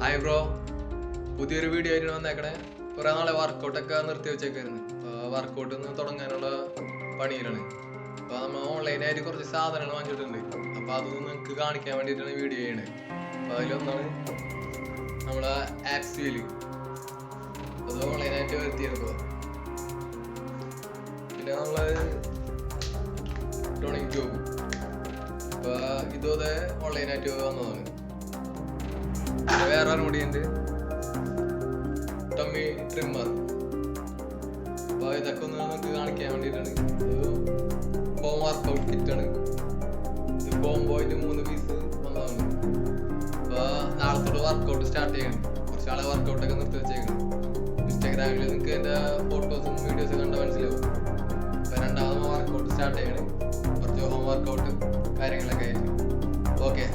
Hi bro, പുതിയൊരു video ആയിട്ട് വന്നേക്കണേ. കുറെ നാളെ വർക്കൗട്ടൊക്കെ നിർത്തി വെച്ചേക്കായിരുന്നു. വർക്കൗട്ട് ഒന്ന് തുടങ്ങാനുള്ള പണിയിലാണ്. അപ്പോൾ നമ്മൾ ഓൺലൈനായിട്ട് കുറച്ച് സാധനങ്ങൾ വാങ്ങിച്ചിട്ടുണ്ട്. അപ്പോൾ അതൊന്ന് നിങ്ങൾക്ക് കാണിക്കാൻ വേണ്ടിയിട്ടാണ് വീഡിയോ ചെയ്യണേ. അപ്പോൾ അതിലൊന്നാണ് നമ്മളെ ആക്സില്. അത് ഓൺലൈനായിട്ട് വരുത്തിയെടുക്കുക. പിന്നെ നമ്മൾ ടോണിക് ജോബ്, അപ്പോൾ ഇതോടെ ഓൺലൈനായിട്ട് വന്നതാണ്. വേറെ കൂടിയുണ്ട് ടമ്മി ട്രിമ്മർ. അപ്പോൾ ഇതൊക്കെ ഒന്ന് നമുക്ക് കാണിക്കാൻ വേണ്ടിയിട്ടാണ്. ഒരു ഹോം വർക്കൗട്ട് കിറ്റാണ്. ഇത് കോംബോയിട്ട് 3 പീസ് വന്നതാണ്. അപ്പോൾ നാളത്തോട് വർക്കൗട്ട് സ്റ്റാർട്ട് ചെയ്യണം. കുറച്ചാളെ വർക്കൗട്ടൊക്കെ നിർത്തി വെച്ചേക്കണം. ഇൻസ്റ്റാഗ്രാമിൽ നിങ്ങൾക്ക് എൻ്റെ ഫോട്ടോസും വീഡിയോസും കണ്ടാൽ മനസ്സിലാവും. അപ്പോൾ രണ്ടാമത് വർക്കൗട്ട് സ്റ്റാർട്ട് ചെയ്യണം. കുറച്ച് ഹോം വർക്കൗട്ട് കാര്യങ്ങളൊക്കെ ആയിട്ട്. ഓക്കെ.